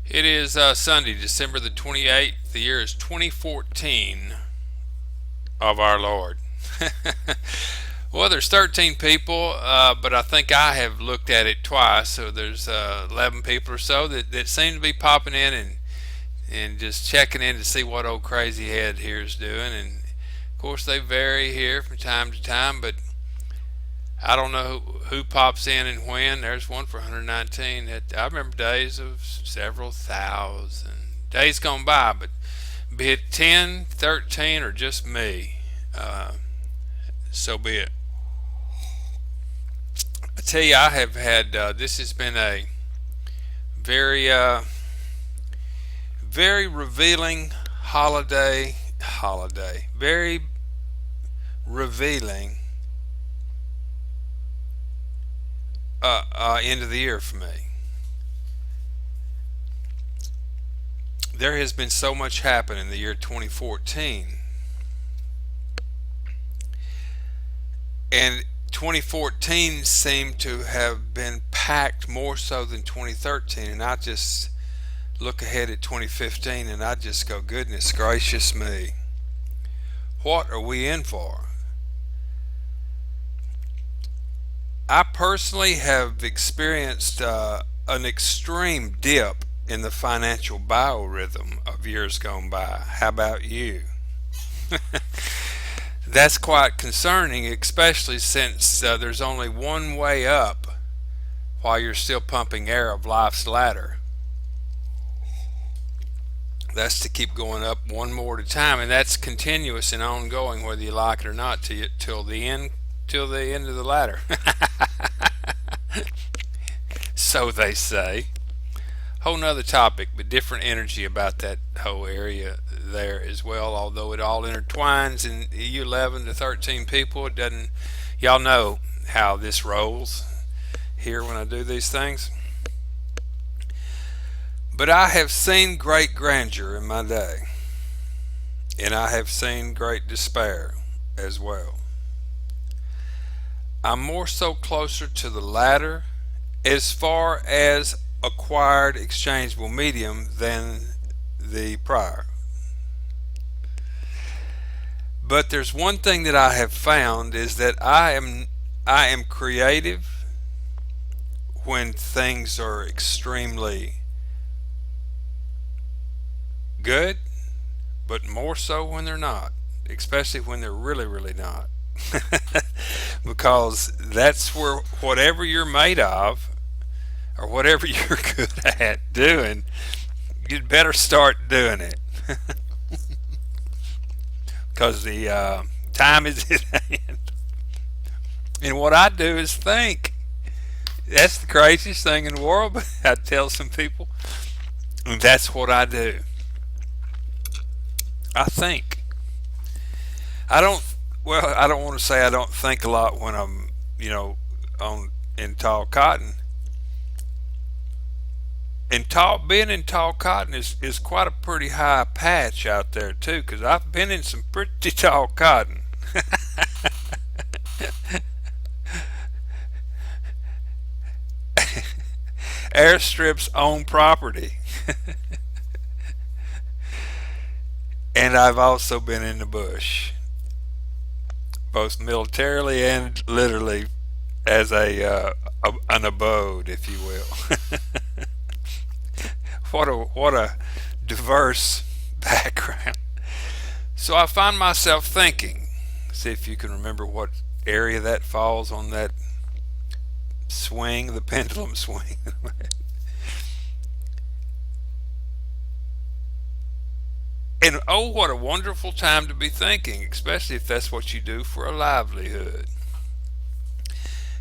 It is Sunday, December the 28th. The year is 2014 of our Lord. Well, there's 13 people, but I think I have looked at it twice. So there's 11 people or so that seem to be popping in and just checking in to see what old crazy head here is doing. And of course, they vary here from time to time, but I don't know who pops in and when. There's one for 119. I remember days of several thousand. Days gone by, but be it 10, 13, or just me, uh, so be it. I tell you, I have had, this has been a very, very revealing very revealing end of the year for me. There has been so much happen in the year 2014, and 2014 seemed to have been packed more so than 2013. And I just look ahead at 2015 and I just go, goodness gracious me, what are we in for? I personally have experienced an extreme dip in the financial biorhythm of years gone by. How about you? That's quite concerning, especially since there's only one way up while you're still pumping air of life's ladder. That's to keep going up one more at a time, and that's continuous and ongoing, whether you like it or not, till the end of the ladder. So they say. Whole nother topic, but different energy about that whole area there as well. Although it all intertwines, and you 11 to 13 people, it doesn't. Y'all know how this rolls here when I do these things. But I have seen great grandeur in my day, and I have seen great despair as well. I'm more so closer to the latter as far as acquired exchangeable medium than the prior. But there's one thing that I have found is that I am creative when things are extremely good, but more so when they're not, especially when they're really, really not. Because that's where whatever you're made of or whatever you're good at doing, you'd better start doing it. Because the time is at hand. And what I do is think. That's the craziest thing in the world, but I tell some people, and that's what I do. I think. I don't. Well, I don't want to say I don't think a lot when I'm, on in tall cotton. And being in tall cotton is quite a pretty high patch out there too, because I've been in some pretty tall cotton. Airstrips on property, and I've also been in the bush, both militarily and literally as an abode, if you will. What a diverse background. So I find myself thinking. See if you can remember what area that falls on that swing, the pendulum swing. And oh, what a wonderful time to be thinking, especially if that's what you do for a livelihood.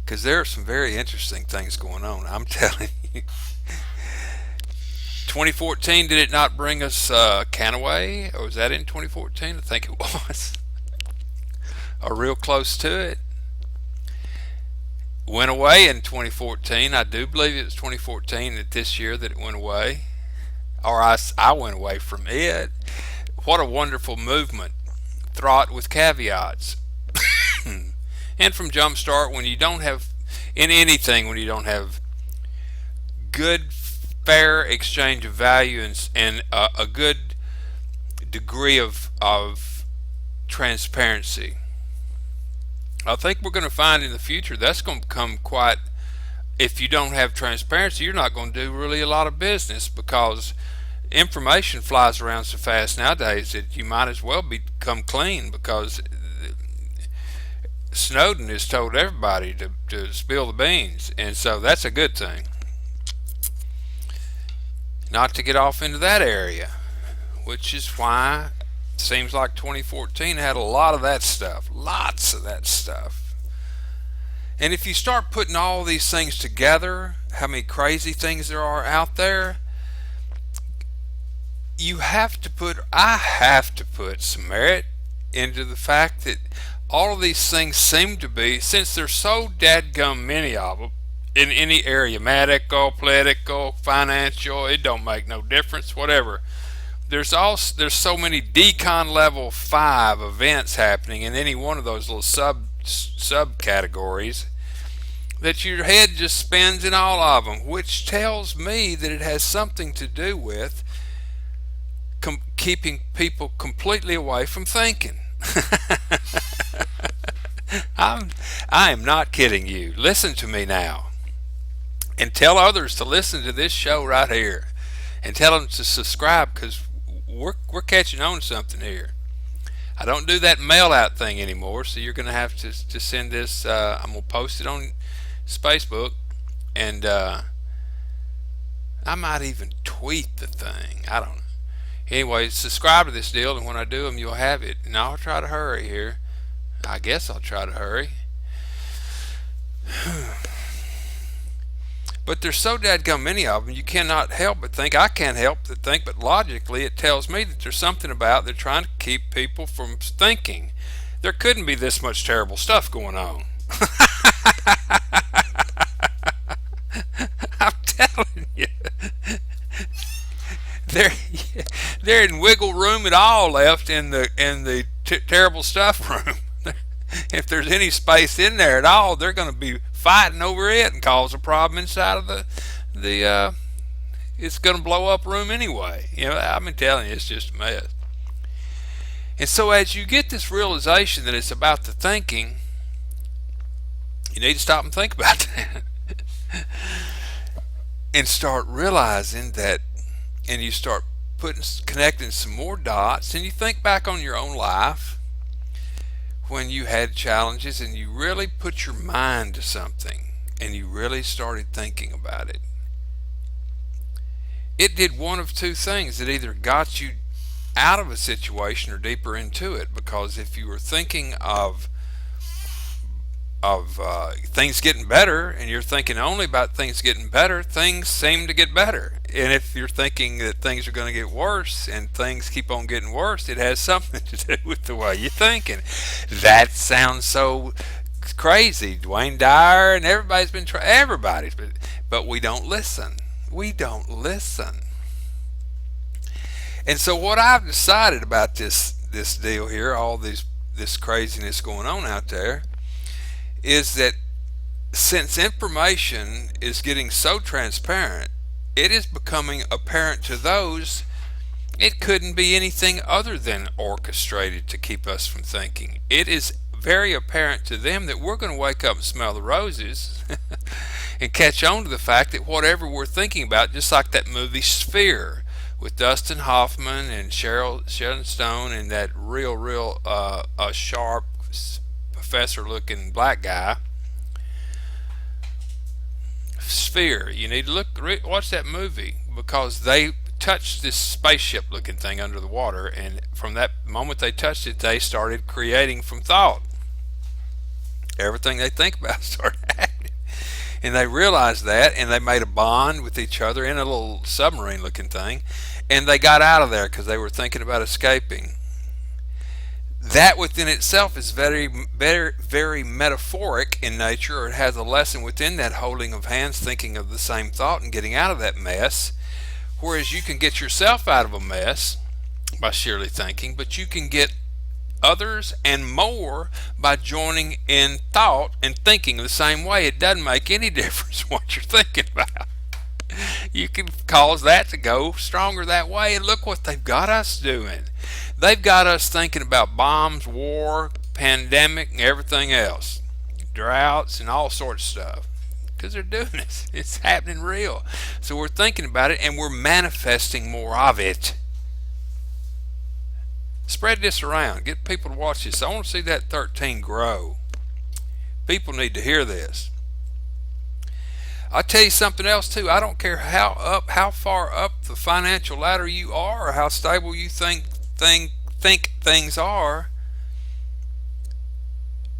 Because there are some very interesting things going on, I'm telling you. 2014, did it not bring us Canaway? Or was that in 2014? I think it was. Or real close to it. Went away in 2014. I do believe it was 2014 that this year that it went away. Or I went away from it. What a wonderful movement. Thought with caveats. And from Jumpstart, when you don't have, in anything, when you don't have good fair exchange of value and a good degree of transparency. I think we're going to find in the future that's going to become quite, if you don't have transparency, you're not going to do really a lot of business, because information flies around so fast nowadays that you might as well become clean, because Snowden has told everybody to spill the beans, and so that's a good thing. Not to get off into that area, which is why it seems like 2014 had a lot of that stuff, lots of that stuff. And if you start putting all these things together, how many crazy things there are out there, I have to put some merit into the fact that all of these things seem to be, since there's so dadgum many of them in any area, medical, political, financial, it don't make no difference, whatever. There's so many decon level 5 events happening in any one of those little subcategories that your head just spins in all of them, which tells me that it has something to do with keeping people completely away from thinking. I am not kidding you. Listen to me now, and tell others to listen to this show right here, and tell them to subscribe, because we're catching on to something here. I don't do that mail out thing anymore, so you're going to have to send this. I'm going to post it on Facebook, and I might even tweet the thing. I don't know. Anyway, subscribe to this deal, and when I do them, you'll have it. And I'll try to hurry here. I guess I'll try to hurry. But there's so dadgum many of them, you cannot help but think, I can't help but think, but logically it tells me that there's something about they're trying to keep people from thinking. There couldn't be this much terrible stuff going on. I'm telling you. There isn't wiggle room at all left in the terrible stuff room. If there's any space in there at all, they're going to be fighting over it and cause a problem inside of the it's going to blow up room anyway. You know, I've been telling you, it's just a mess. And so as you get this realization that it's about the thinking, you need to stop and think about that. And start realizing that, and you start connecting some more dots, and you think back on your own life when you had challenges and you really put your mind to something and you really started thinking about it. It did one of two things. It either got you out of a situation or deeper into it, because if you were thinking of things getting better, and you're thinking only about things getting better, things seem to get better. And if you're thinking that things are going to get worse and things keep on getting worse, it has something to do with the way you're thinking. That sounds so crazy. Dwayne Dyer and everybody's been but we don't listen. We don't listen. And so what I've decided about this deal here, all this craziness going on out there, is that since information is getting so transparent, it is becoming apparent to those it couldn't be anything other than orchestrated to keep us from thinking. It is very apparent to them that we're going to wake up and smell the roses and catch on to the fact that whatever we're thinking about, just like that movie Sphere with Dustin Hoffman and Sharon Stone and that real sharp professor-looking black guy. Sphere. You need to watch that movie, because they touched this spaceship-looking thing under the water, and from that moment they touched it, they started creating from thought. Everything they think about started happening, and they realized that, and they made a bond with each other in a little submarine-looking thing, and they got out of there because they were thinking about escaping. That within itself is very, very, very metaphoric in nature, or it has a lesson within that holding of hands, thinking of the same thought and getting out of that mess. Whereas you can get yourself out of a mess by sheerly thinking, but you can get others and more by joining in thought and thinking the same way. It doesn't make any difference what you're thinking about. You can cause that to go stronger that way. And look what they've got us doing. They've got us thinking about bombs, war, pandemic, and everything else, droughts, and all sorts of stuff. Because they're doing it. It's happening real. So we're thinking about it and we're manifesting more of it. Spread this around. Get people to watch this. I want to see that 13 grow. People need to hear this. I'll tell you something else too. I don't care how far up the financial ladder you are, or how stable you think things are.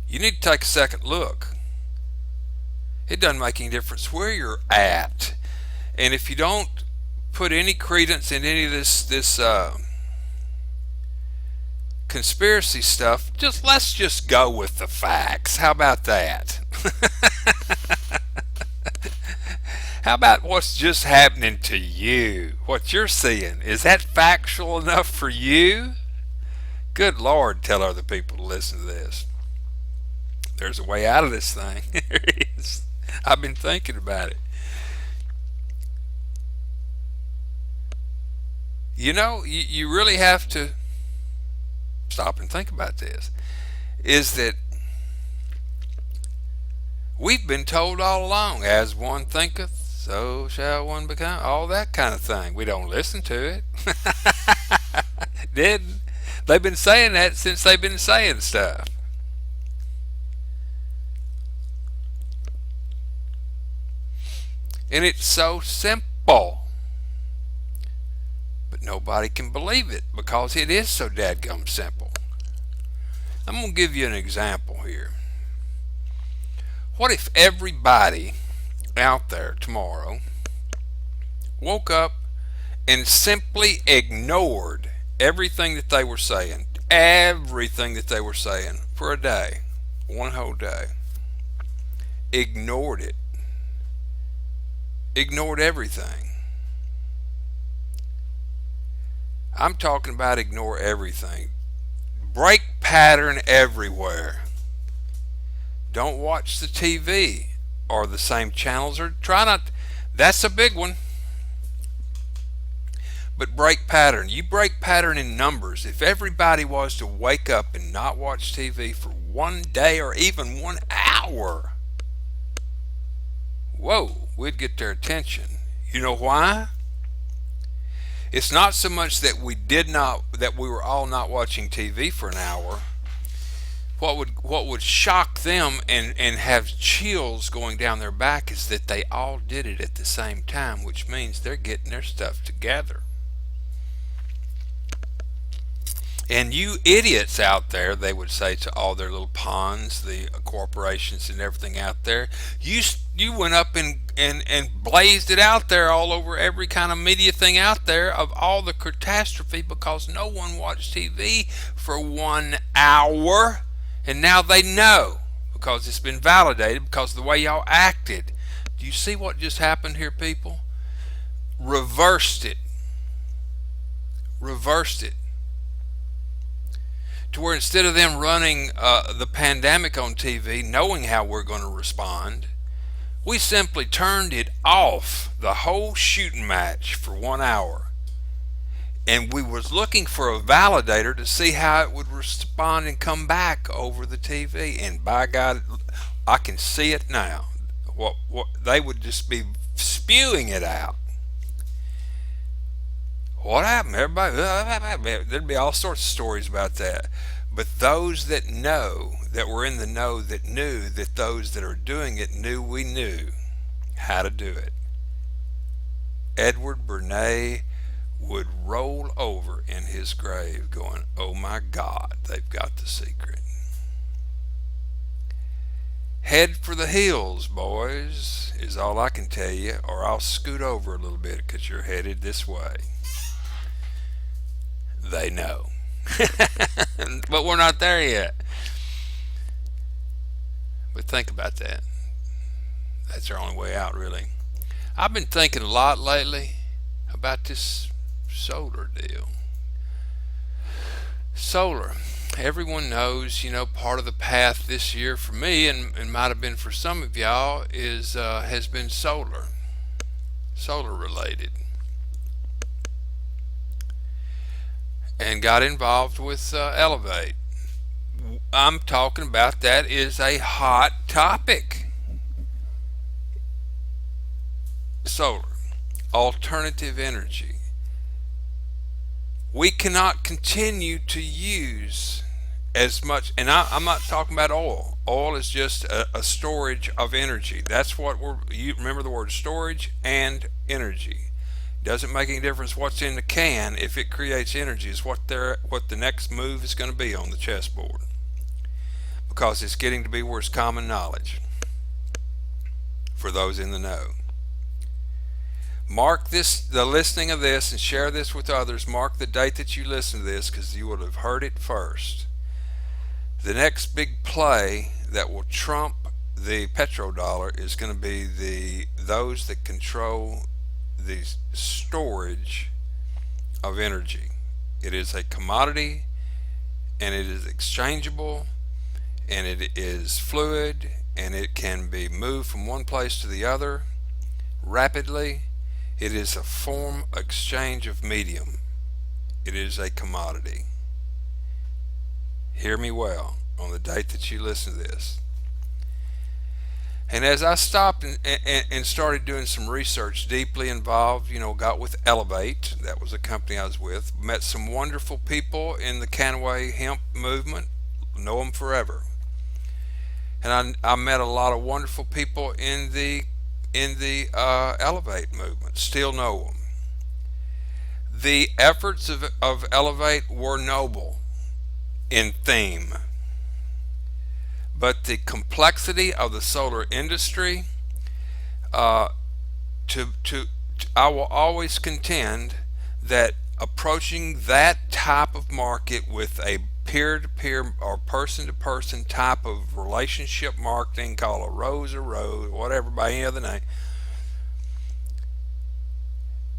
You need to take a second look. It doesn't make any difference where you're at, and if you don't put any credence in any of this conspiracy stuff, let's just go with the facts. How about that? How about what's just happening to you? What you're seeing, is that factual enough for you? Good Lord, tell other people to listen to this. There's a way out of this thing. There is. I've been thinking about it. You really have to stop and think about this. Is that we've been told all along, as one thinketh, so shall one become, all that kind of thing. We don't listen to it. Didn't. They've been saying that since they've been saying stuff. And it's so simple. But nobody can believe it because it is so dadgum simple. I'm going to give you an example here. What if everybody out there tomorrow woke up and simply ignored everything that they were saying, for a day, one whole day? Ignored it. Ignored everything. I'm talking about ignore everything. Break pattern everywhere. Don't watch the TV or the same channels, or try not. That's a big one. But break pattern. You break pattern in numbers. If everybody was to wake up and not watch TV for one day or even 1 hour, whoa, we'd get their attention. You know why? It's not so much that we were all not watching TV for an hour. What would shock them and have chills going down their back is that they all did it at the same time, which means they're getting their stuff together. And you idiots out there, they would say to all their little pawns, the corporations and everything out there, you went up and blazed it out there all over every kind of media thing out there of all the catastrophe because no one watched TV for 1 hour. And now they know because it's been validated because of the way y'all acted. Do you see what just happened here, people? Reversed it. Reversed it. To where instead of them running the pandemic on TV, knowing how we're going to respond, we simply turned it off, the whole shooting match, for 1 hour. And we was looking for a validator to see how it would respond and come back over the TV. And by God, I can see it now. What they would just be spewing it out. What happened? Everybody, there'd be all sorts of stories about that. But those that know, that were in the know, that knew that those that are doing it knew we knew how to do it. Edward Bernays would roll over in his grave going, oh my God, they've got the secret. Head for the hills, boys, is all I can tell you, or I'll scoot over a little bit because you're headed this way. They know. But we're not there yet. But think about that. That's our only way out, really. I've been thinking a lot lately about this solar deal. Solar. Everyone knows, part of the path this year for me, and might have been for some of y'all, is has been solar. solar related, and got involved with Elevate. I'm talking about that is a hot topic. Solar, alternative energy. We cannot continue to use as much, and I'm not talking about oil. Oil is just a storage of energy. That's what you remember the word storage and energy. Doesn't make any difference what's in the can if it creates energy. Is what the next move is going to be on the chessboard, because it's getting to be where it's common knowledge for those in the know. Mark the listening of this and share this with others. Mark the date that you listen to this, because you would have heard it first. The next big play that will trump the petrodollar is going to be those that control the storage of energy. It is a commodity, and it is exchangeable, and it is fluid, and it can be moved from one place to the other rapidly. It is a form exchange of medium. It is a commodity. Hear me well on the date that you listen to this. And as I stopped and started doing some research, deeply involved, got with Elevate. That was a company I was with. Met some wonderful people in the Canaway hemp movement. Know them forever. And I met a lot of wonderful people in the Elevate movement. Still know them. The efforts of Elevate were noble in theme, but the complexity of the solar industry, I will always contend that approaching that type of market with a peer-to-peer or person-to-person type of relationship marketing, call a rose, whatever, by any other name,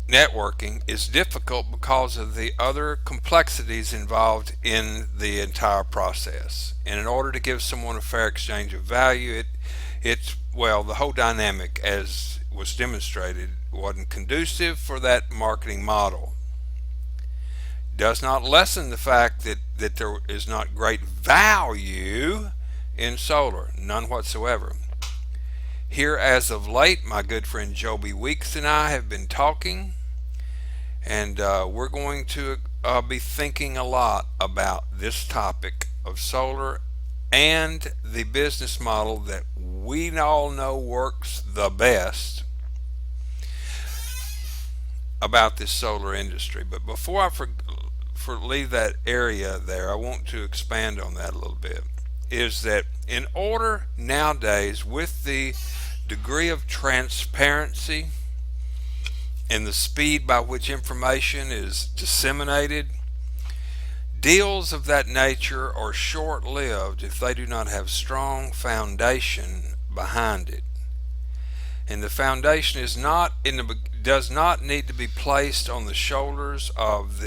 networking is difficult because of the other complexities involved in the entire process. And in order to give someone a fair exchange of value, the whole dynamic, as was demonstrated, wasn't conducive for that marketing model. Does not lessen the fact that there is not great value in solar, none whatsoever. Here, as of late, my good friend Joby Weeks and I have been talking, and we're going to be thinking a lot about this topic of solar and the business model that we all know works the best about this solar industry. But before I leave that area there, I want to expand on that a little bit. Is that in order nowadays, with the degree of transparency and the speed by which information is disseminated, deals of that nature are short-lived if they do not have strong foundation behind it. And the foundation does not need to be placed on the shoulders of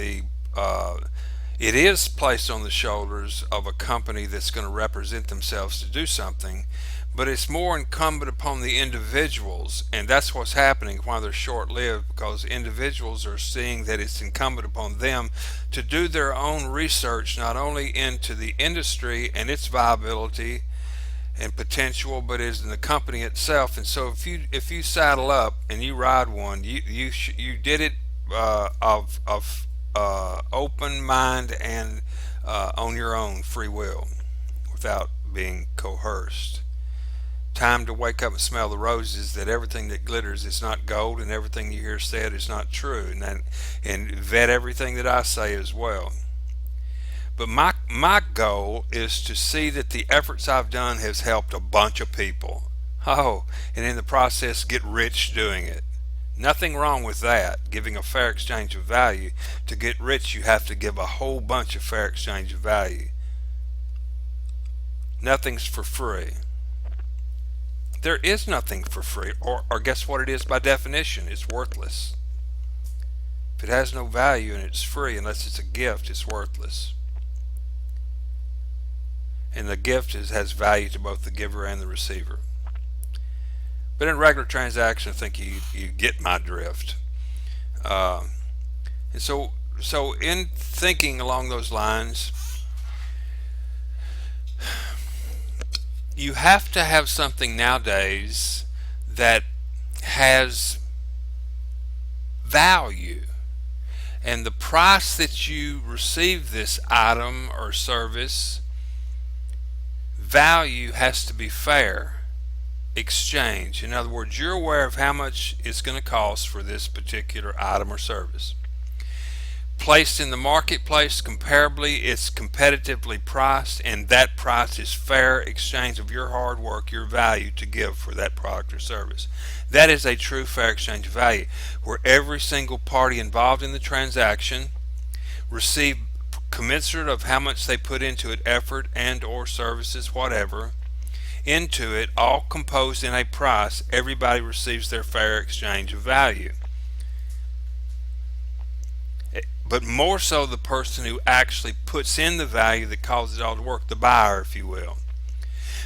it is placed on the shoulders of a company that's going to represent themselves to do something, but it's more incumbent upon the individuals, and that's what's happening, why they're short-lived, because individuals are seeing that it's incumbent upon them to do their own research, not only into the industry and its viability and potential, but is in the company itself. And so if you saddle up and you ride one, you did it of open mind and on your own free will, without being coerced. Time to wake up and smell the roses, that everything that glitters is not gold, and everything you hear said is not true, and vet everything that I say as well. But my goal is to see that the efforts I've done has helped a bunch of people. And in the process get rich doing it. Nothing wrong with that, giving a fair exchange of value. To get rich, you have to give a whole bunch of fair exchange of value. Nothing's for free. There is nothing for free, or guess what it is by definition? It's worthless. If it has no value and it's free, unless it's a gift, it's worthless. And the gift has value to both the giver and the receiver. But in regular transactions, I think you get my drift. Uh, and so in thinking along those lines, you have to have something nowadays that has value, and the price that you receive this item or service, value has to be fair exchange. In other words, you're aware of how much it's going to cost for this particular item or service. Placed in the marketplace comparably, it's competitively priced, and that price is fair exchange of your hard work, your value to give for that product or service. That is a true fair exchange of value, where every single party involved in the transaction receive commensurate of how much they put into it, effort and or services, whatever, into it, all composed in a price. Everybody receives their fair exchange of value. But more so the person who actually puts in the value that causes it all to work, the buyer, if you will.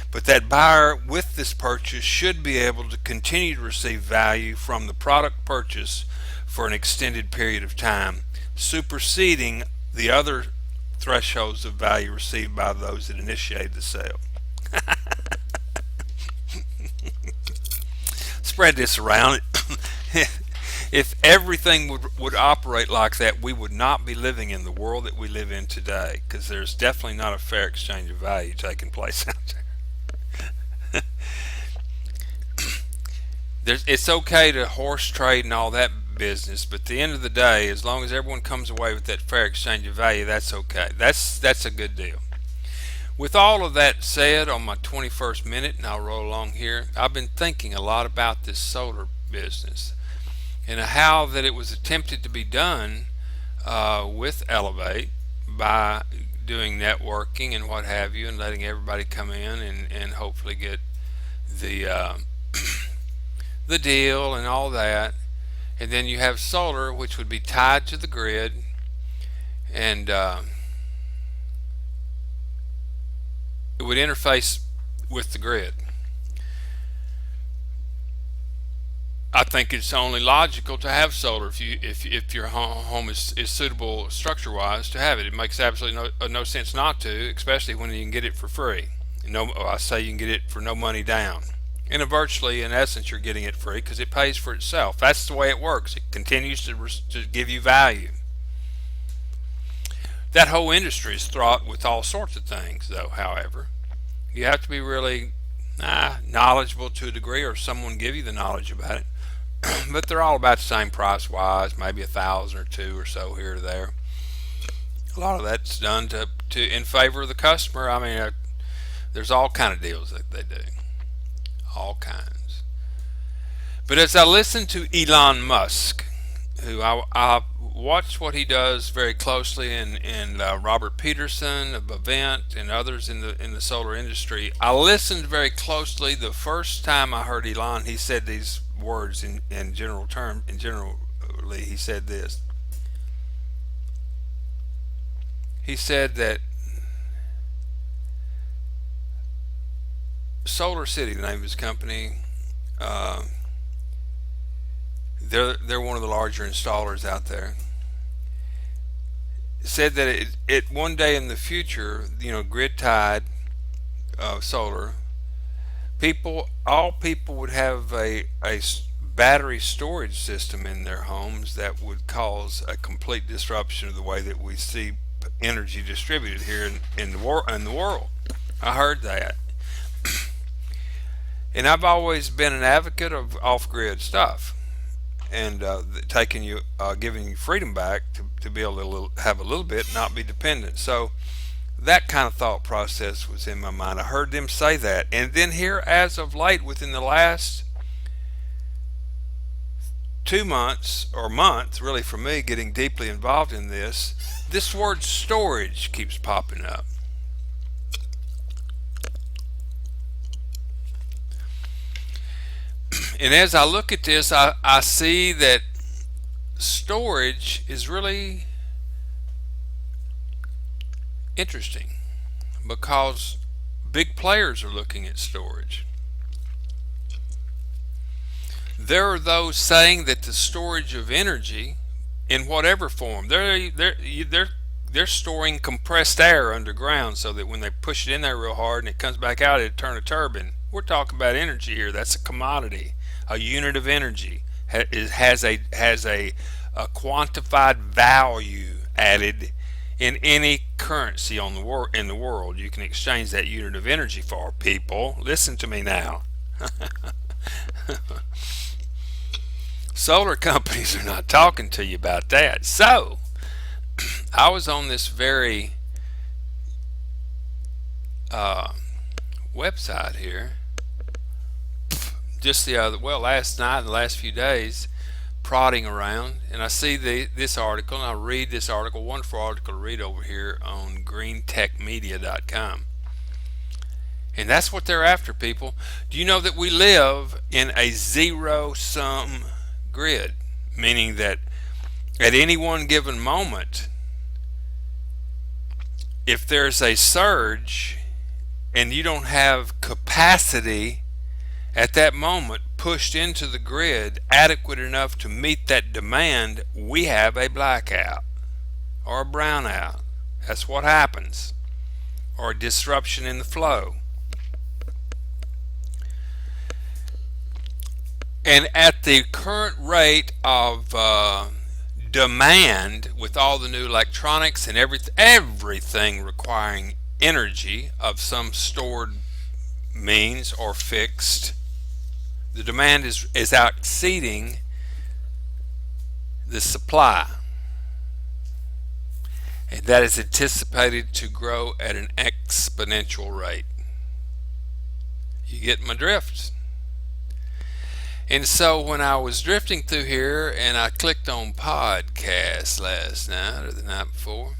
But that buyer with this purchase should be able to continue to receive value from the product purchase for an extended period of time, superseding the other thresholds of value received by those that initiated the sale. Spread this around. If everything would operate like that, we would not be living in the world that we live in today, because there's definitely not a fair exchange of value taking place out there. It's okay to horse trade and all that business, but at the end of the day, as long as everyone comes away with that fair exchange of value, that's okay. That's a good deal. With all of that said, on my 21st minute, and I'll roll along here, I've been thinking a lot about this solar business and how that it was attempted to be done with Elevate by doing networking and what have you, and letting everybody come in and hopefully get the the deal and all that. And then you have solar, which would be tied to the grid, and it would interface with the grid. I think it's only logical to have solar if your home is suitable structure wise to have it. It makes absolutely no sense not to, especially when you can get it for free. I say you can get it for no money down. And virtually, in essence, you're getting it free because it pays for itself. That's the way it works. It continues to give you value. That whole industry is fraught with all sorts of things, though. However, you have to be really knowledgeable to a degree, or someone give you the knowledge about it. But they're all about the same price wise, maybe 1,000 or two or so here or there. A lot of that's done to in favor of the customer. I mean, there's all kind of deals that they do, all kinds. But as I listen to Elon Musk, who I watch what he does very closely, and Robert Peterson of Avent and others in the solar industry, I listened very closely. The first time I heard Elon, he said these words in general term. In generally, he said this. He said that Solar City, the name of his company, they're one of the larger installers out there. Said that it one day in the future, grid tied solar, all people would have a battery storage system in their homes that would cause a complete disruption of the way that we see energy distributed here in the world. I heard that. And I've always been an advocate of off-grid stuff, and giving you freedom back to be able to have a little bit, not be dependent. So that kind of thought process was in my mind. I heard them say that, and then here, as of late, within the last 2 months or month, really, for me, getting deeply involved in this word storage keeps popping up. And as I look at this, I see that storage is really interesting because big players are looking at storage. There are those saying that the storage of energy, in whatever form, they're storing compressed air underground so that when they push it in there real hard and it comes back out, it'll turn a turbine. We're talking about energy here. That's a commodity, a unit of energy. Has a quantified value added in any currency in the world. You can exchange that unit of energy for. People, listen to me now. Solar companies are not talking to you about that. So I was on this very uh, website here just last night and the last few days, prodding around, and I see this article, and I read this article, wonderful article to read over here on greentechmedia.com. And that's what they're after, people. Do you know that we live in a zero-sum grid, meaning that at any one given moment, if there's a surge and you don't have capacity at that moment pushed into the grid adequate enough to meet that demand, we have a blackout or a brownout. That's what happens, or a disruption in the flow. And at the current rate of demand, with all the new electronics and everything requiring energy of some stored means or fixed, the demand is exceeding the supply. And that is anticipated to grow at an exponential rate. You get my drift? And so when I was drifting through here and I clicked on podcasts last night or the night before,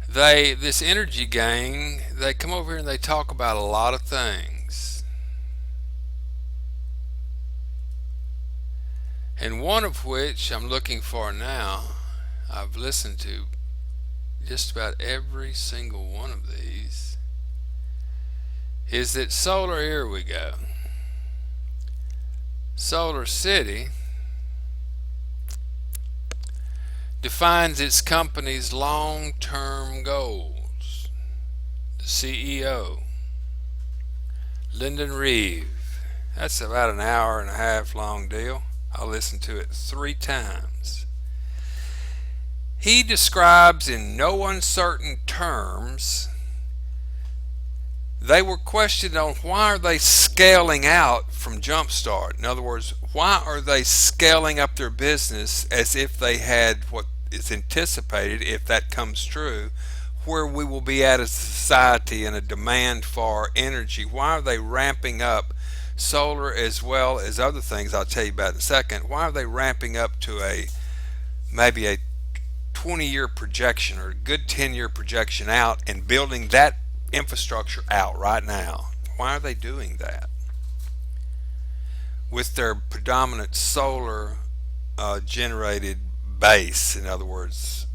this energy gang, they come over here and they talk about a lot of things. And one of which I'm looking for now, I've listened to just about every single one of these, is that solar, here we go. Solar City defines its company's long-term goals. The CEO, Lyndon Reeve. That's about an hour and a half long deal. I listened to it 3 times. He describes in no uncertain terms. They were questioned on why are they scaling out from Jumpstart. In other words, why are they scaling up their business as if they had what is anticipated, if that comes true, where we will be at as a society and a demand for energy? Why are they ramping up solar as well as other things I'll tell you about in a second? Why are they ramping up to maybe a 20-year projection or a good 10-year projection out and building that infrastructure out right now? Why are they doing that with their predominant solar generated base? In other words,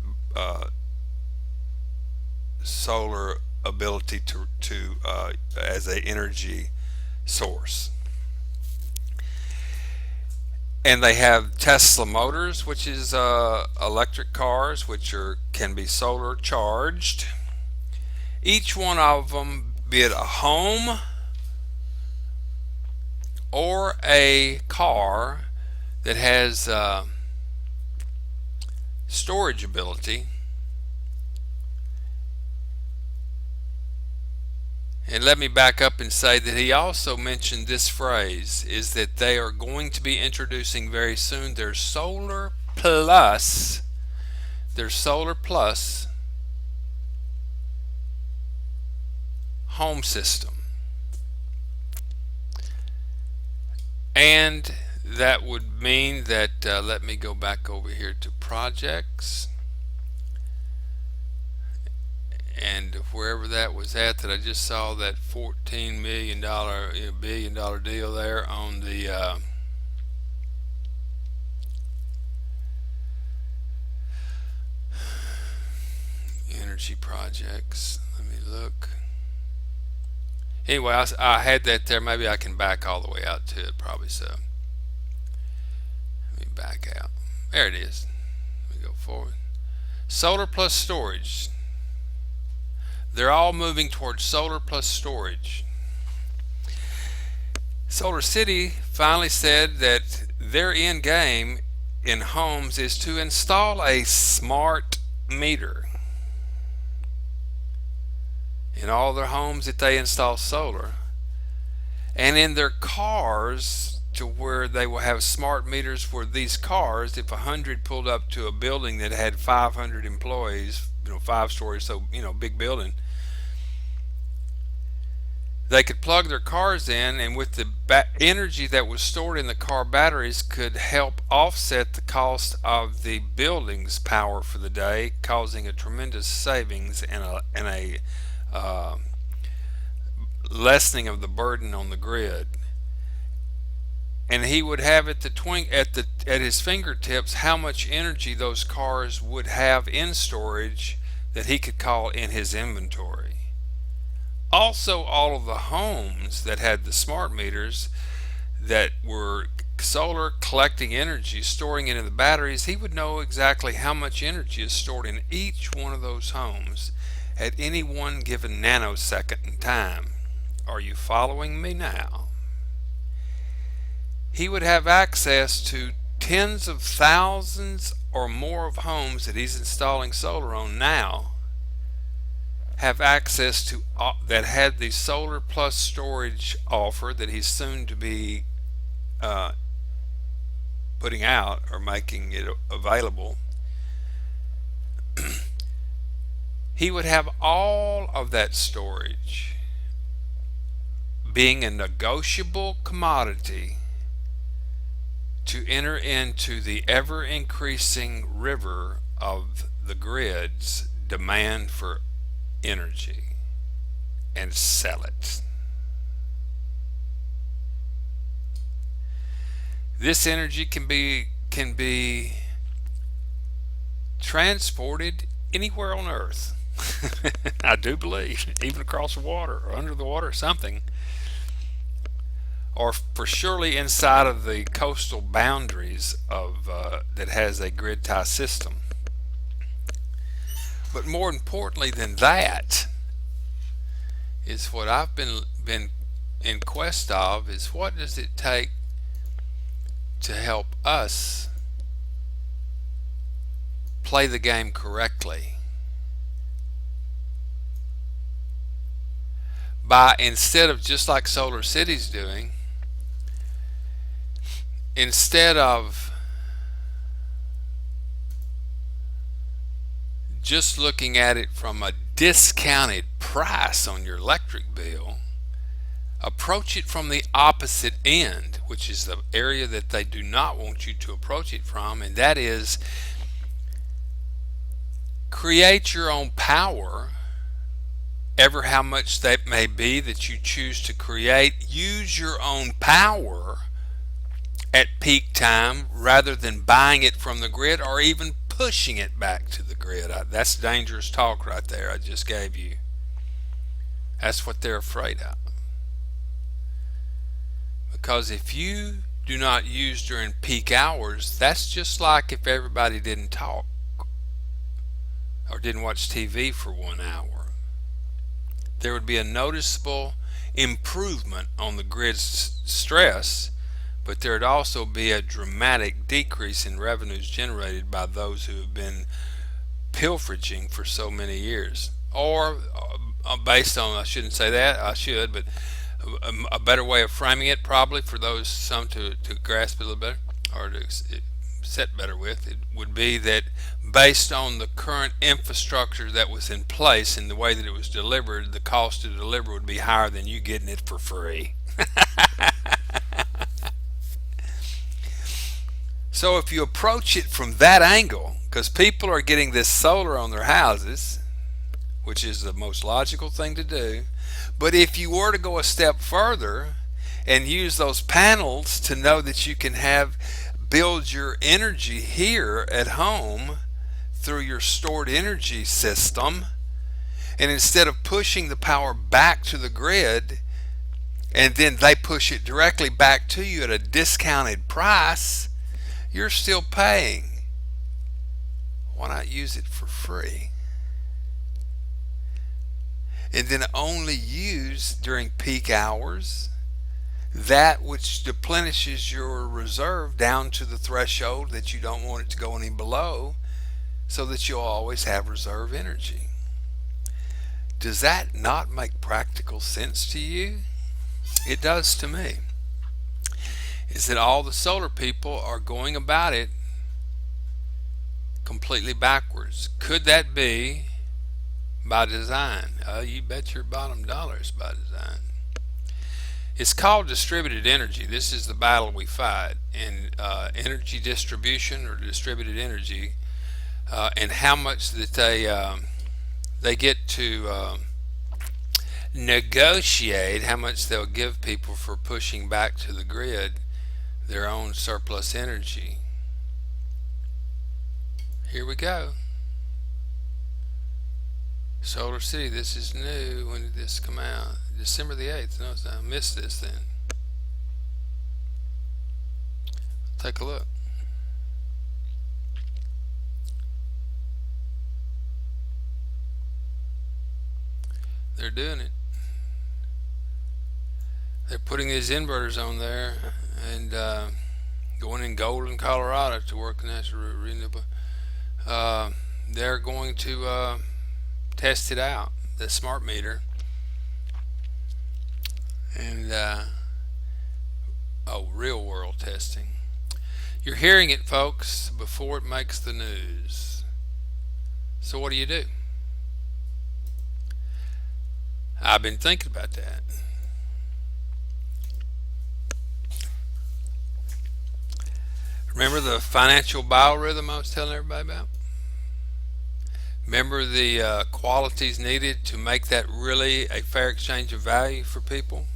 solar ability to as a energy source. And they have Tesla Motors, which is electric cars, which can be solar charged. Each one of them, be it a home or a car that has storage ability. And let me back up and say that he also mentioned this phrase, is that they are going to be introducing very soon their Solar Plus home system. And that would mean that, let me go back over here to projects, and wherever that was at that I just saw that $14 million, billion dollar deal there on the energy projects. Let me look. Anyway, I had that there. Maybe I can back all the way out to it. Probably so. Let me back out. There it is. Let me go forward. Solar plus storage. They're all moving towards solar plus storage. Solar City finally said that their end game in homes is to install a smart meter in all their homes that they install solar, and in their cars, to where they will have smart meters for these cars. If 100 pulled up to a building that had 500 employees, 5 stories, so big building, they could plug their cars in, and with the energy that was stored in the car batteries could help offset the cost of the building's power for the day, causing a tremendous savings and a lessening of the burden on the grid. And he would have at his fingertips how much energy those cars would have in storage that he could call in his inventory. Also, all of the homes that had the smart meters that were solar collecting energy, storing it in the batteries, he would know exactly how much energy is stored in each one of those homes at any one given nanosecond in time. Are you following me now? He would have access to tens of thousands or more of homes that he's installing solar on now, have access to that had the solar plus storage offer that he's soon to be putting out or making it available. He would have all of that storage being a negotiable commodity to enter into the ever increasing river of the grid's demand for energy and sell it. This energy can be transported anywhere on earth. I do believe, even across the water or under the water or something, or for surely inside of the coastal boundaries of that has a grid tie system. But more importantly than that is what I've been in quest of, is what does it take to help us play the game correctly, by, instead of just like Solar City's doing, instead of just looking at it from a discounted price on your electric bill, approach it from the opposite end, which is the area that they do not want you to approach it from, and that is create your own power, ever how much that may be that you choose to create. Use your own power at peak time rather than buying it from the grid or even pushing it back to the grid. That's dangerous talk right there I just gave you. That's what they're afraid of. Because if you do not use during peak hours, that's just like if everybody didn't talk or didn't watch TV for 1 hour. There would be a noticeable improvement on the grid's stress, but there would also be a dramatic decrease in revenues generated by those who have been pilfering for so many years. Or based on, I shouldn't say that, I should, but a better way of framing it, probably for those some to grasp it a little better or to set better with, it would be that based on the current infrastructure that was in place and the way that it was delivered, the cost to deliver would be higher than you getting it for free. So if you approach it from that angle, because people are getting this solar on their houses, which is the most logical thing to do, but if you were to go a step further and use those panels to know that you can build your energy here at home through your stored energy system, and instead of pushing the power back to the grid, and then they push it directly back to you at a discounted price, you're still paying. Why not use it for free? And then only use during peak hours that which replenishes your reserve down to the threshold that you don't want it to go any below, so that you'll always have reserve energy. Does that not make practical sense to you? It does to me. Is that all the solar people are going about it completely backwards? Could that be by design? You bet your bottom dollar it's by design. It's called distributed energy. This is the battle we fight in energy distribution, or distributed energy, and how much that they get to negotiate, how much they'll give people for pushing back to the grid their own surplus energy. Here we go. Solar City, this is new. When did this come out? December the 8th. No, I missed this then. Take a look. They're doing it. They're putting these inverters on there and going in Golden, Colorado to work in natural renewable. They're going to test it out, the smart meter, and real world testing. You're hearing it, folks, before it makes the news. So what do? I've been thinking about that. Remember the financial biorhythm I was telling everybody about? Remember the qualities needed to make that really a fair exchange of value for people?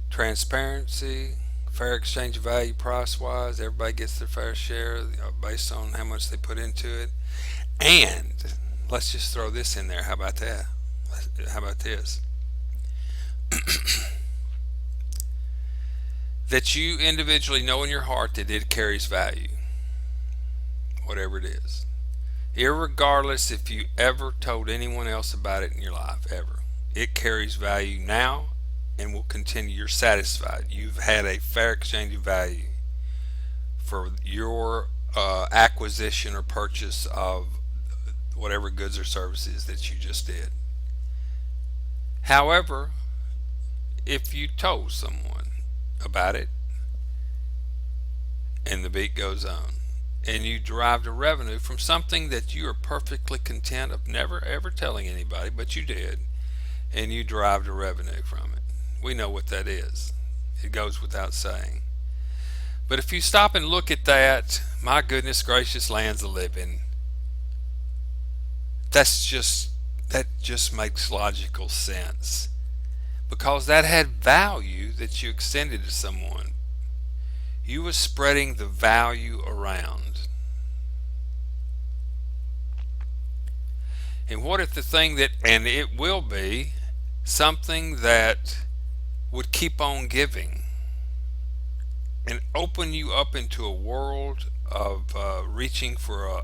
Transparency, fair exchange of value price-wise, everybody gets their fair share based on how much they put into it. And let's just throw this in there. How about that? How about this? That you individually know in your heart that it carries value, whatever it is. Irregardless if you ever told anyone else about it in your life, ever. It carries value now and will continue. You're satisfied. You've had a fair exchange of value for your acquisition or purchase of whatever goods or services that you just did. However, if you told someone about it and the beat goes on, and you derived a revenue from something that you are perfectly content of never ever telling anybody, but you did, and you derived a revenue from it. We know what that is. It goes without saying. But if you stop and look at that, my goodness gracious lands of living, that just makes logical sense, because that had value that you extended to someone. You were spreading the value around. And what if the thing that, and it will be something that would keep on giving and open you up into a world of reaching for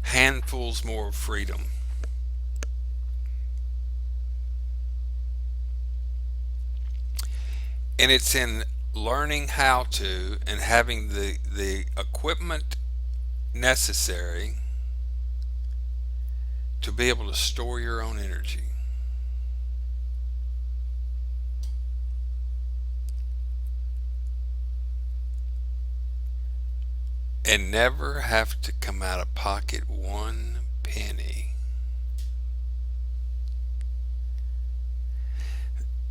handfuls more of freedom. And it's in learning how to and having the equipment necessary to be able to store your own energy. And never have to come out of pocket one penny.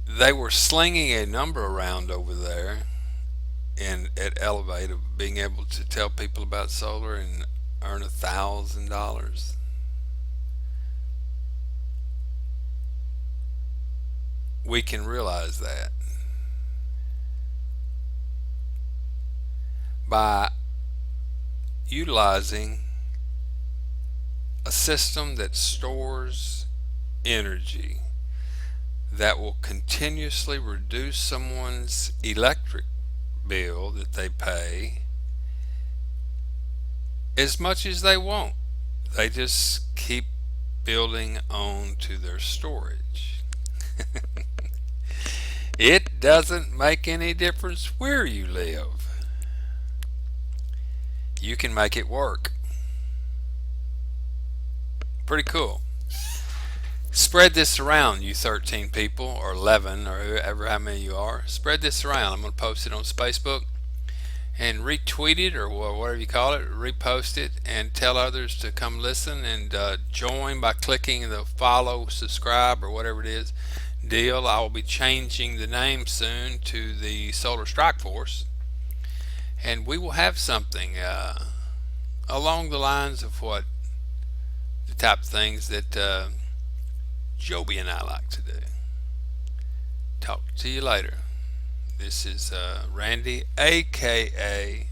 They were slinging a number around over there and at Elevate of being able to tell people about solar and earn $1,000. We can realize that by utilizing a system that stores energy. that will continuously reduce someone's electric bill that they pay as much as they want. They just keep building on to their storage. It doesn't make any difference where you live. You can make it work. Pretty cool. Spread this around, you 13 people, or 11, or whoever, how many you are. Spread this around. I'm going to post it on Facebook and retweet it, or whatever you call it. Repost it and tell others to come listen and join by clicking the follow, subscribe, or whatever it is deal. I will be changing the name soon to the Solar Strike Force, and we will have something along the lines of what the type of things that Joby and I like to do. Talk to you later. This is Randy, aka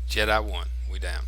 Jedi One. We down.